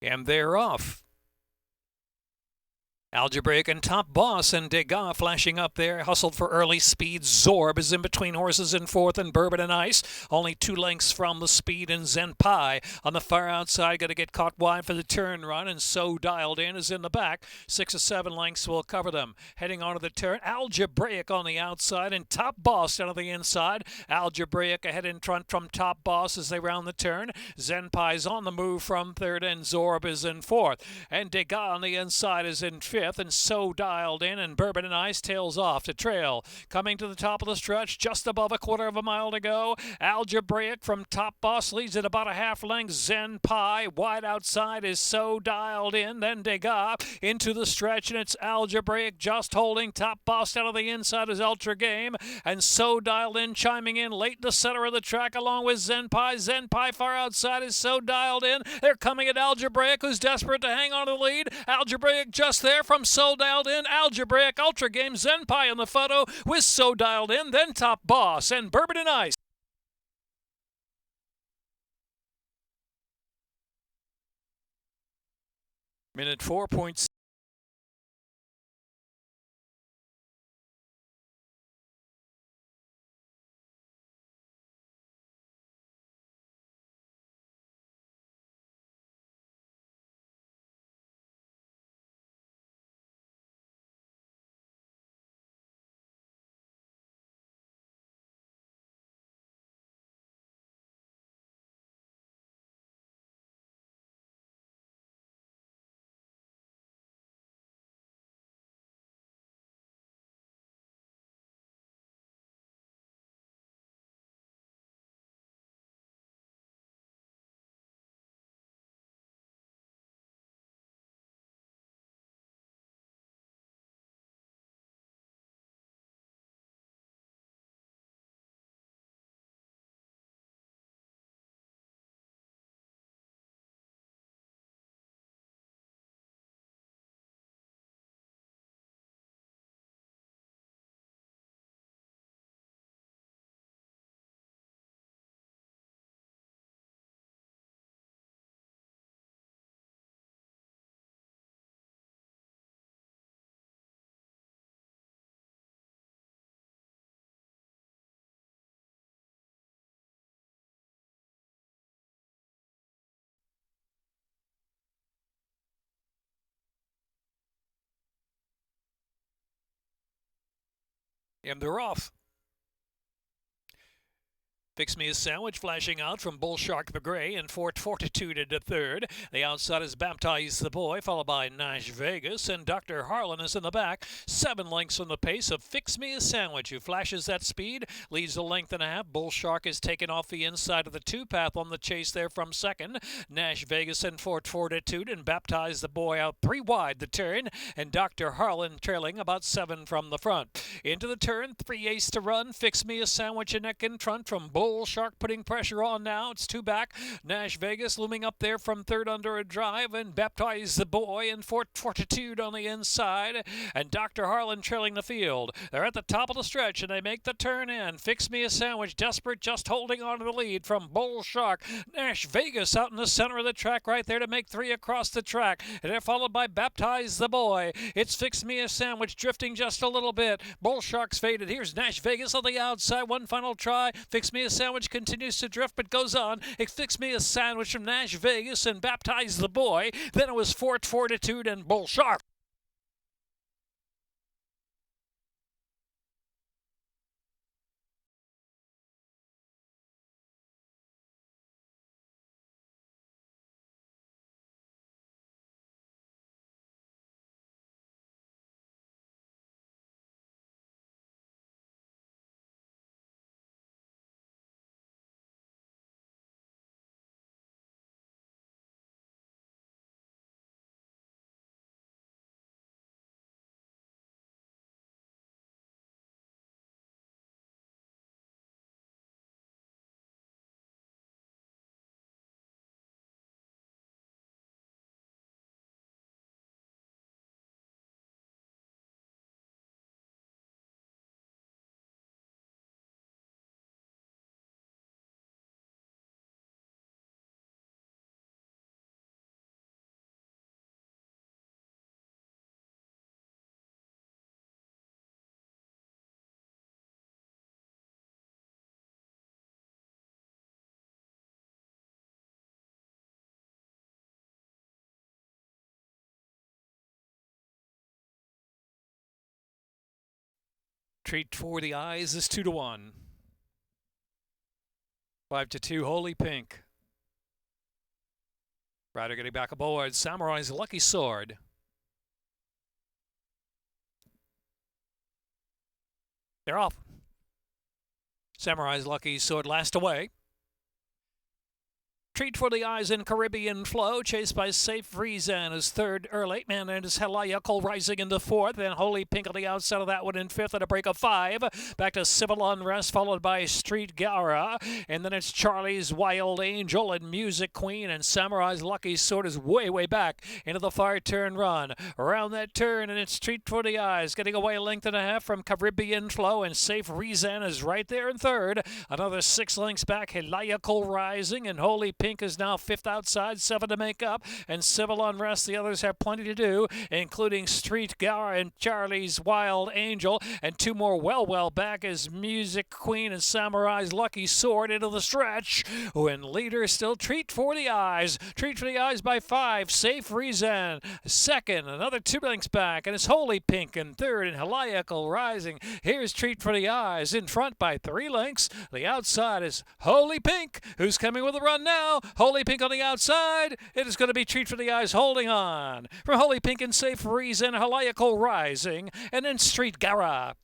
And they're off. Algebraic and Top Boss and Degas flashing up there. Hustled for early speed. Zorb is in between horses in fourth, and Bourbon and Ice only 2 lengths from the speed. And Zen Pie on the far outside, going to get caught wide for the turn run, and So Dialed In is in the back. 6 or 7 lengths will cover them. Heading onto the turn, Algebraic on the outside and Top Boss down to the inside. Algebraic ahead in front from Top Boss as they round the turn. Zen Pie's on the move from third, and Zorb is in fourth. And Degas on the inside is in fifth. And So Dialed In, and Bourbon and Ice tails off to trail. Coming to the top of the stretch, just above a quarter of a mile to go. Algebraic from Top Boss leads at about a half length. Zen Pie wide outside is So Dialed In. Then Degas into the stretch, and it's Algebraic just holding. Top Boss down to the inside is Ultra Game, and So Dialed In chiming in late in the center of the track along with Zen Pie. Zen Pie far outside is So Dialed In. They're coming at Algebraic, who's desperate to hang on to the lead. Algebraic just there from So Dialed In. Algebraic, Ultra Game, Zen Pie in the photo with So Dialed In, then Top Boss and Bourbon and Ice. Minute 4.6. And they're off. Fix Me a Sandwich flashing out from Bull Shark the Gray, and Fort Fortitude into third. The outside is Baptize the Boy, followed by Nash Vegas, and Dr. Harlan is in the back. 7 lengths on the pace of Fix Me a Sandwich, who flashes that speed, leads a length and a half. Bull Shark is taken off the inside of the 2-path on the chase there from second. Nash Vegas and Fort Fortitude, and Baptize the Boy out 3 wide the turn, and Dr. Harlan trailing about 7 from the front. Into the turn, 3 ace to run. Fix Me a Sandwich a neck in front from Bull Shark putting pressure on now. It's 2 back. Nash Vegas looming up there from third under a drive, and Baptize the Boy and Fort Fortitude on the inside, and Dr. Harlan trailing the field. They're at the top of the stretch, and they make the turn in. Fix Me a Sandwich desperate, just holding on to the lead from Bull Shark. Nash Vegas out in the center of the track right there to make 3 across the track, and they're followed by Baptize the Boy. It's Fix Me a Sandwich drifting just a little bit. Bull Shark's faded. Here's Nash Vegas on the outside. One final try. Fix Me a Sandwich continues to drift but goes on. It Fix Me a Sandwich from Nash Vegas and Baptize the Boy. Then it was Fort Fortitude and Bull Shark. Treat for the Eyes is 2-1. 5-2, Holy Pink. Rider getting back aboard. Samurai's Lucky Sword. They're off. Samurai's Lucky Sword last away. Treat for the Eyes in Caribbean Flow, chased by Safe Reason as third early. Man, and is HELIACAL rising into fourth. Then Holy Pink on the outside of that one in fifth at a break of 5. Back to Civil Unrest, followed by Street Gara. And then it's Charlie's Wild Angel and Music Queen. And Samurai's Lucky Sword is way, way back into the far turn run. Around that turn, and it's Treat for the Eyes, getting away a length and a half from Caribbean Flow. And Safe Reason is right there in third. Another 6 lengths back, HELIACAL rising. And Holy Pink is now fifth outside, 7 to make up, and Civil Unrest. The others have plenty to do, including Street Gara and Charlie's Wild Angel, and 2 more well back as Music Queen and Samurai's Lucky Sword into the stretch. When leader still Treat for the Eyes. Treat for the Eyes by 5. Safe Reason second, another 2 lengths back, and it's Holy Pink in third, and HELIACAL rising. Here's Treat for the Eyes in front by 3 lengths. The outside is Holy Pink, who's coming with a run now. Holy Pink on the outside. It is going to be Treat for the Eyes holding on. From Holy Pink and Safe Reason, HELIACAL rising, and then Street Gara.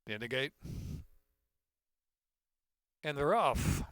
Indicate. And they're off.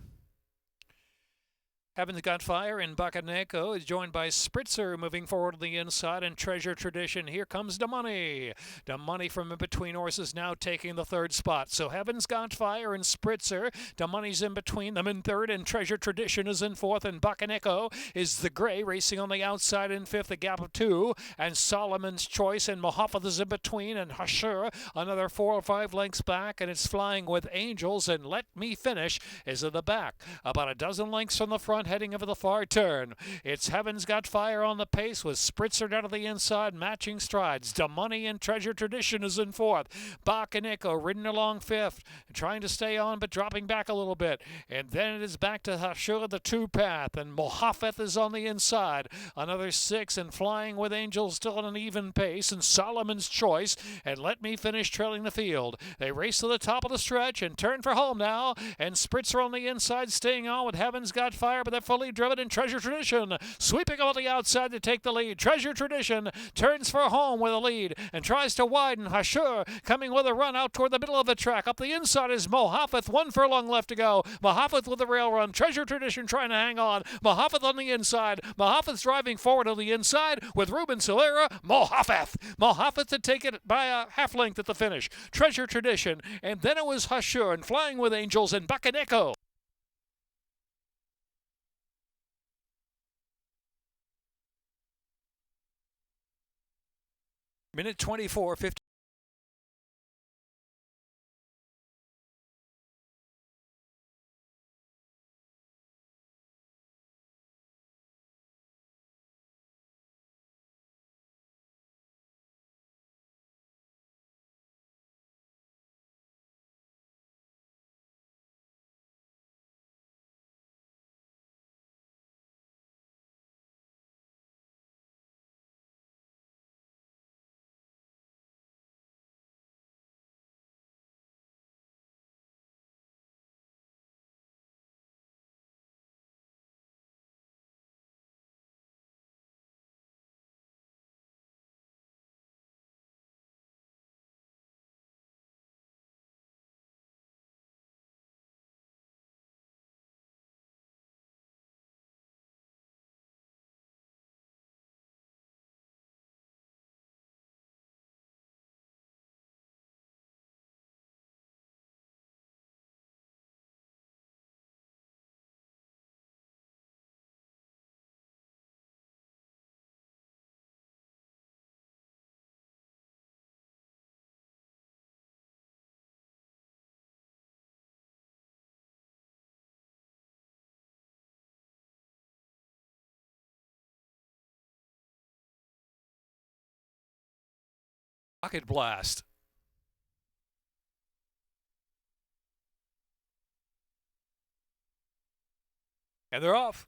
Heaven's Got Fire in Bacaneco is joined by Spritzer moving forward to the inside, and Treasure Tradition. Here comes the money. The money from in between horses now taking the third spot. So Heaven's Got Fire and Spritzer. The money's in between them in third, and Treasure Tradition is in fourth, and Bacaneco is the gray racing on the outside in fifth, a gap of two, and Solomon's Choice and Mohaffeth is in between, and Hashur another 4 or 5 lengths back, and it's Flying with Angels, and Let Me Finish is in the back. About a dozen lengths from the front, heading over the far turn. It's Heaven's Got Fire on the pace with Spritzer down to the inside, matching strides. The Money and Treasure Tradition is in fourth. Bacaneco ridden along fifth, trying to stay on but dropping back a little bit. And then it is back to Hashur, the two-path, and Mohaffeth is on the inside. Another 6, and Flying with Angels still at an even pace, and Solomon's Choice and Let Me Finish trailing the field. They race to the top of the stretch and turn for home now, and Spritzer on the inside staying on with Heaven's Got Fire, but they're fully driven in Treasure Tradition, sweeping on the outside to take the lead. Treasure Tradition turns for home with a lead and tries to widen. Hashur coming with a run out toward the middle of the track. Up the inside is Mohaffeth, 1 furlong left to go. Mohaffeth with the rail run. Treasure Tradition trying to hang on. Mohaffeth on the inside. Mohaffeth's driving forward on the inside with Ruben Solera. Mohaffeth to take it by a half length at the finish. Treasure Tradition, and then it was Hashur and Flying with Angels and Bacaneco. Minute 24:50. Rocket Blast. And they're off.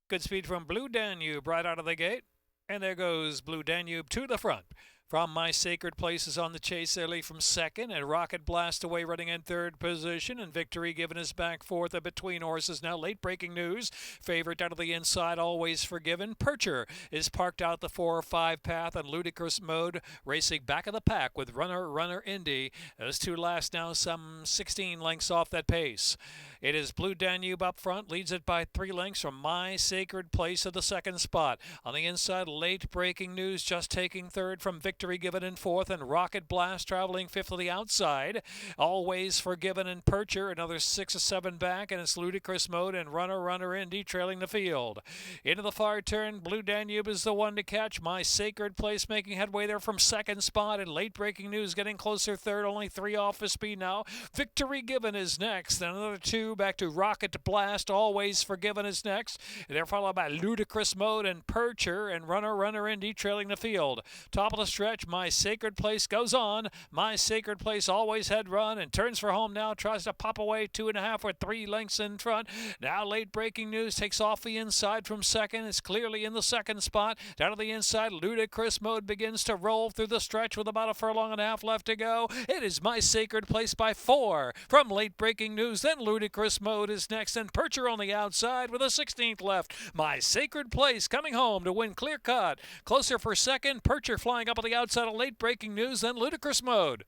Good speed from Blue Danube right out of the gate. And there goes Blue Danube to the front. From My Sacred Place is on the chase early from second, and Rocket Blast away running in third position, and Victory Given is back fourth. A between horses now. Late breaking news. Favorite out of the inside, Always Forgiven. Percher is parked out the 4 or 5 path on Ludicrous Mode, racing back of the pack with Runner Indy. Those two last now some 16 lengths off that pace. It is Blue Danube up front, leads it by 3 lengths from My Sacred Place at the second spot. On the inside, Late Breaking News just taking third from Victory Given in fourth, and Rocket Blast traveling fifth to the outside. Always Forgiven and Percher, another 6 or 7 back, and it's Ludicrous Mode and Runner Indy trailing the field. Into the far turn, Blue Danube is the one to catch. My Sacred Place making headway there from second spot, and Late Breaking News getting closer third, only 3 off his speed now. Victory Given is next, then another 2 back to Rocket Blast. Always Forgiven is next. They're followed by Ludicrous Mode and Percher, and Runner Indy trailing the field. Top of the stretch, My Sacred Place goes on. My Sacred Place always head run and turns for home now. Tries to pop away 2.5 or 3 lengths in front. Now Late Breaking News takes off the inside from second. It's clearly in the second spot. Down to the inside, Ludicrous Mode begins to roll through the stretch with about a furlong and a half left to go. It is My Sacred Place by 4 from Late Breaking News. Then Ludicrous Ludicrous Mode is next, and Percher on the outside with a 16th left. My Sacred Place coming home to win clear cut. Closer for second, Percher flying up on the outside of late breaking news, then Ludicrous Mode.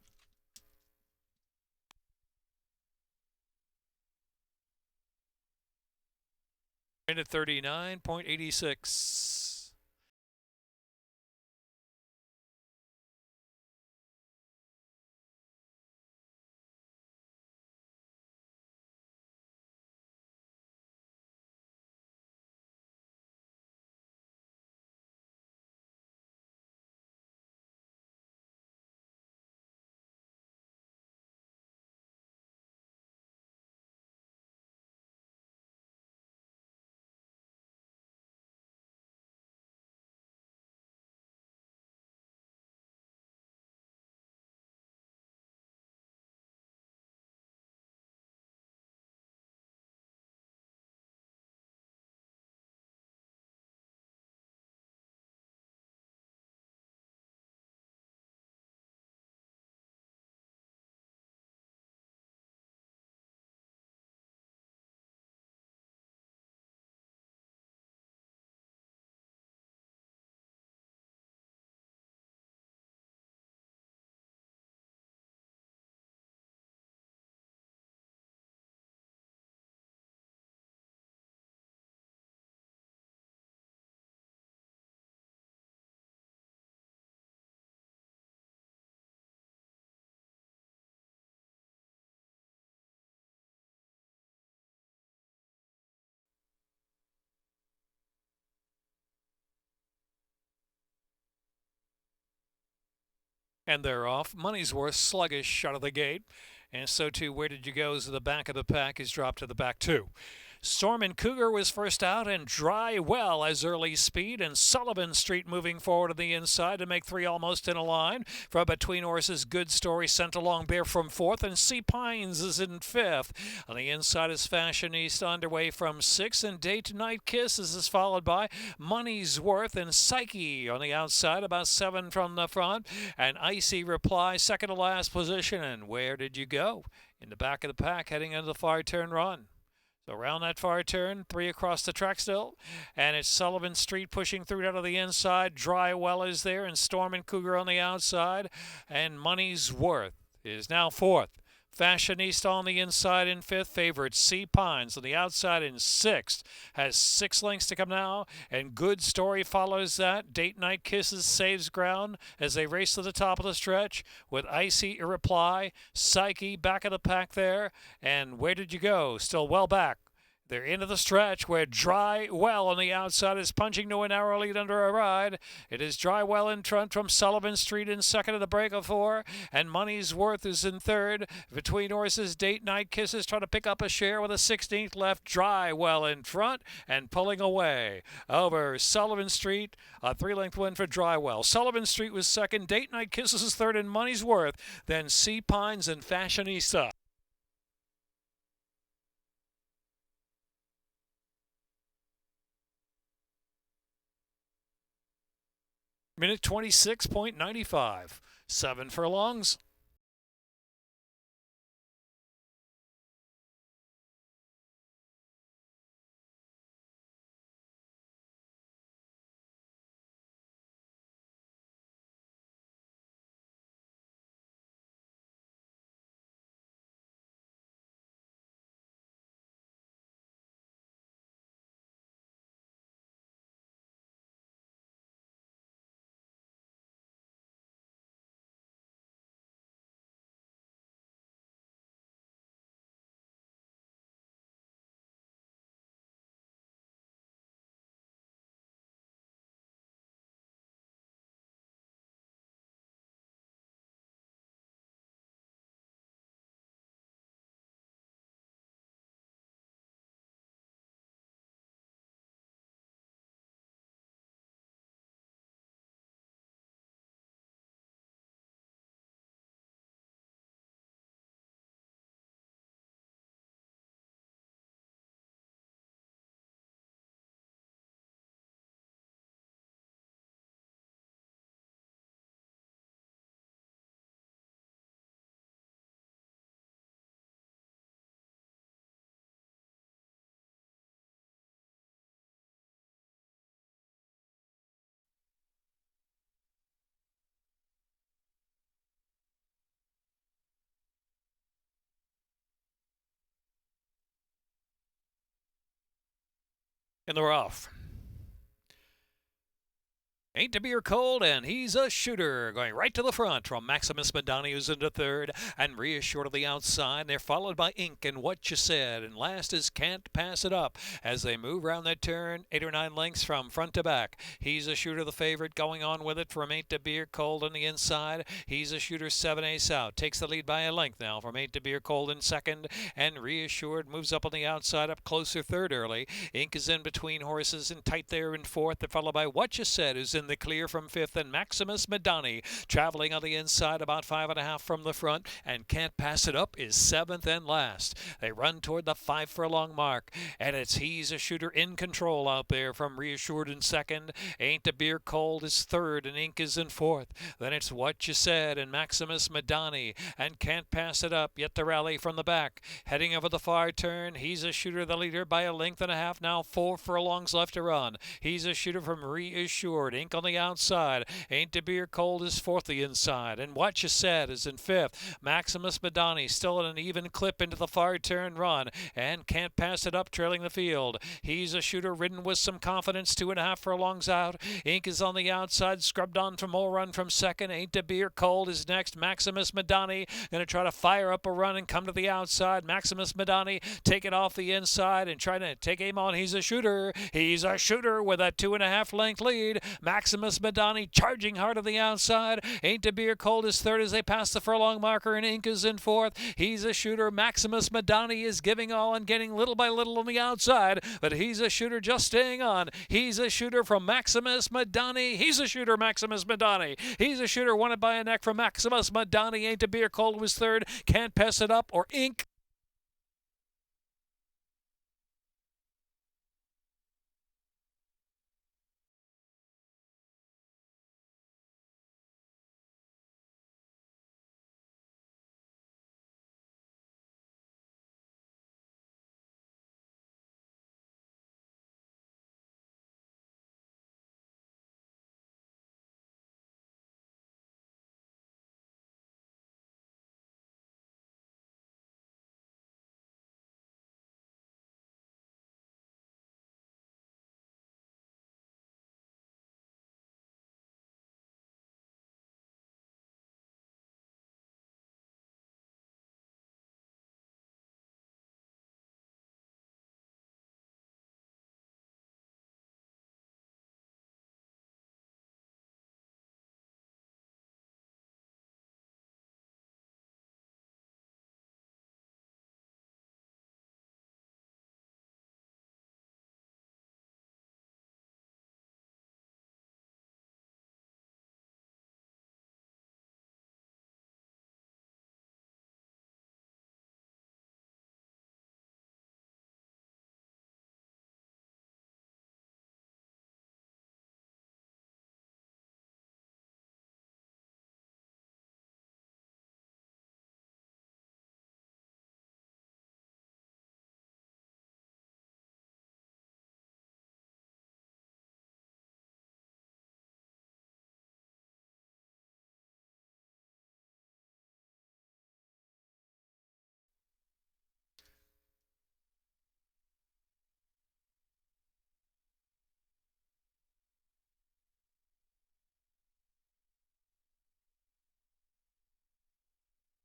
Minute 39.86. And they're off. Money's Worth sluggish out of the gate. And so too, Where Did You Go? Is the back of the pack is dropped to the back two. Storm and Cougar was first out, and Dry Well as early speed, and Sullivan Street moving forward on the inside to make three almost in a line. From between horses, Good Story sent along Bear from fourth, and Sea Pines is in fifth. On the inside is Fashionista underway from sixth, and Day to Night Kisses is followed by Money's Worth and Psyche on the outside, about seven from the front, and Icy Reply second to last position. And Where Did You Go? In the back of the pack heading into the far turn run. So around that far turn, three across the track still, and it's Sullivan Street pushing through out of the inside. Dry Well is there, and Storm and Cougar on the outside, and Money's Worth is now fourth. Fashionista on the inside in fifth. Favorite Sea Pines on the outside in sixth. Has 6 lengths to come now, and Good Story follows that. Date Night Kisses saves ground as they race to the top of the stretch with Icy Reply. Psyche back of the pack there, and Where Did You Go? Still well back. They're into the stretch where Dry Well on the outside is punching to a narrow lead under a ride. It is Dry Well in front from Sullivan Street in second of the break of four, and Money's Worth is in third. Between horses, Date Night Kisses trying to pick up a share with a 16th left. Dry Well in front and pulling away over Sullivan Street. A 3-length win for Dry Well. Sullivan Street was second. Date Night Kisses is third, and Money's Worth. Then Sea Pines and Fashionista. Minute 26.95. 7 furlongs. In the rough. Ain't to be or cold, and he's a shooter. Going right to the front from Maximus Madani, who's into third, and Reassured to the outside. They're followed by Ink and What You Said, and last is Can't Pass It Up as they move around that turn, 8 or 9 lengths from front to back. He's a shooter, the favorite, going on with it from Ain't to be or cold on the inside. He's a shooter, 7-ace out. Takes the lead by a length now from Ain't to be or cold in second, and Reassured moves up on the outside, up closer third early. Ink is in between horses and tight there in fourth. They're followed by What You Said, who's in the clear from fifth, and Maximus Madani traveling on the inside about 5.5 from the front, and Can't Pass It Up is seventh and last. They run toward the 5 furlong mark, and it's He's a Shooter in control out there from Reassured in second. Ain't a Beer Cold is third, and Ink is in fourth. Then it's What You Said and Maximus Madani, and Can't Pass It Up yet to rally from the back. Heading over the far turn, He's a Shooter the leader by a length and a half now, 4 furlongs left to run. He's a Shooter from Reassured. Ink on the outside. Ain't to Beer Cold is fourth the inside, and What You Said is in fifth. Maximus Madani still at an even clip into the far turn run, and Can't Pass It Up trailing the field. He's a Shooter ridden with some confidence, 2.5 furlongs out. Ink is on the outside, scrubbed on for more run from second. Ain't to Beer Cold is next. Maximus Madani going to try to fire up a run and come to the outside. Maximus Madani take it off the inside and trying to take aim on He's a Shooter. He's a Shooter with a 2.5 length lead. Maximus Madani charging hard on the outside. Ain't to Beer Cold is third as they pass the furlong marker, and Ink is in fourth. He's a Shooter. Maximus Madani is giving all and getting little by little on the outside, but He's a Shooter just staying on. He's a Shooter from Maximus Madani. He's a Shooter, Maximus Madani. He's a Shooter, won it by a neck from Maximus Madani. Ain't to Beer Cold was third. Can't Pass It Up or Ink.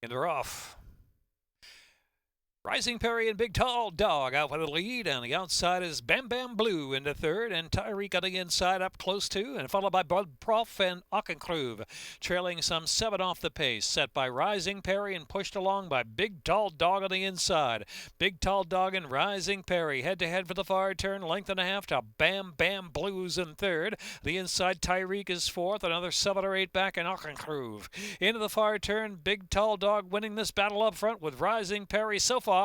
In the rough. Rising Perry and Big Tall Dog out for the lead, and the outside is Bam Bam Blue into third, and TYREEK on the inside up close to, and followed by Blood Prof and Auchencruve, trailing some 7 off the pace, set by Rising Perry and pushed along by Big Tall Dog on the inside. Big Tall Dog and Rising Perry head-to-head for the far turn, length and a half to Bam Bam Blues in third. The inside TYREEK is fourth, another 7 or 8 back, and Auchencruve. Into the far turn, Big Tall Dog winning this battle up front with Rising Perry so far.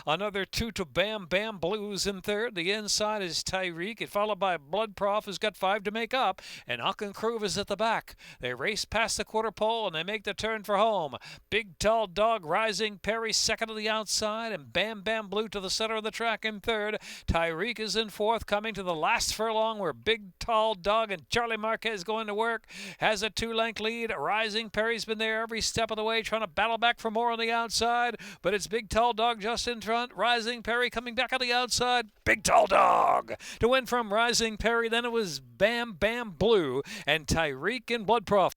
Another 2 to Bam Bam Blues in third. The inside is TYREEK, followed by Blood Prof, who's got 5 to make up, and Auchencruve is at the back. They race past the quarter pole, and they make the turn for home. Big Tall Dog, Rising Perry, second to the outside, and Bam Bam Blue to the center of the track in third. TYREEK is in fourth, coming to the last furlong where Big Tall Dog and Charlie Marquez going to work. Has a 2-length lead. Rising Perry's been there every step of the way, trying to battle back for more on the outside, but it's Big Tall Dog just in front. Rising Perry coming back on the outside. Big Tall Dog to win from Rising Perry. Then it was Bam Bam Blue and TYREEK in Blood Prophet.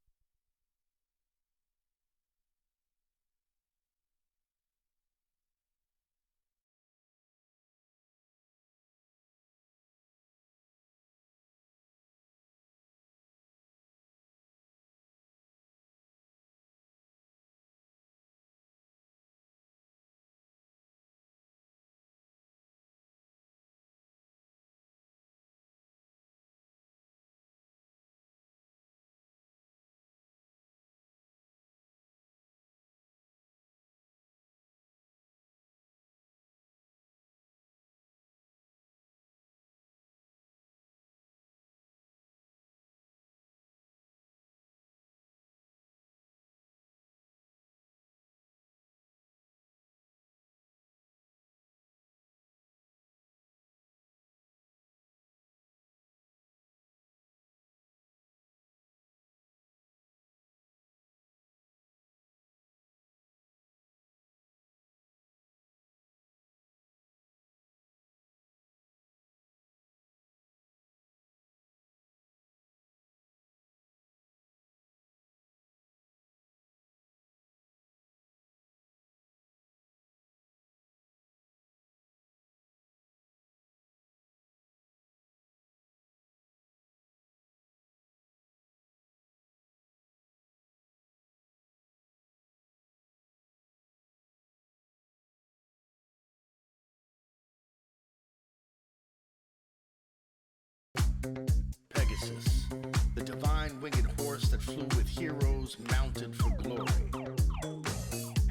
Pegasus, the divine winged horse that flew with heroes mounted for glory.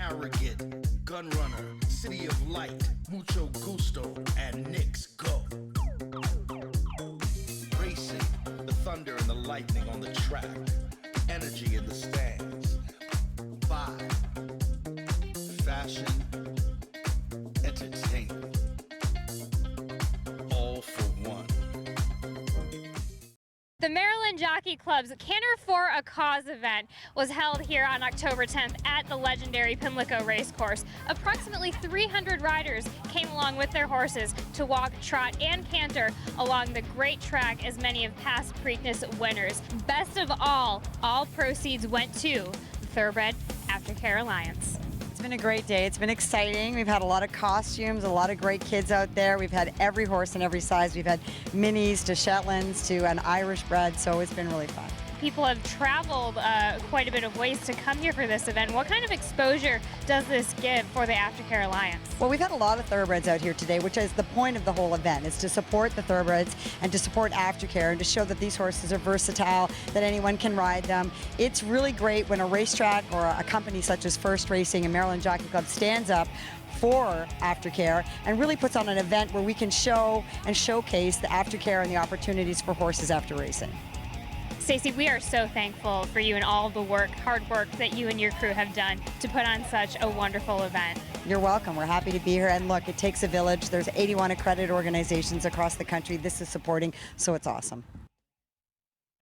Arrogant, gun runner, city of light, mucho gusto, and Knicks go. Racing, the thunder and the lightning on the track, energy in the stands. Vibe, fashion, entertainment, all for one. The Maryland Jockey Club's Canter for a Cause event was held here on October 10th at the legendary Pimlico Racecourse. Approximately 300 riders came along with their horses to walk, trot, and canter along the great track as many of past Preakness winners. Best of all proceeds went to the Thoroughbred Aftercare Alliance. It's been a great day. It's been exciting. We've had a lot of costumes, a lot of great kids out there. We've had every horse in every size. We've had minis to Shetlands to an Irish bred, so it's been really fun. People have traveled quite a bit of ways to come here for this event. What kind of exposure does this give for the Aftercare Alliance? Well, we've had a lot of thoroughbreds out here today, which is the point of the whole event, is to support the thoroughbreds and to support Aftercare and to show that these horses are versatile, that anyone can ride them. It's really great when a racetrack or a company such as First Racing and Maryland Jockey Club stands up for Aftercare and really puts on an event where we can show and showcase the Aftercare and the opportunities for horses after racing. Stacey, we are so thankful for you and all the hard work that you and your crew have done to put on such a wonderful event. You're welcome. We're happy to be here. And look, it takes a village. There's 81 accredited organizations across the country this is supporting, so it's awesome.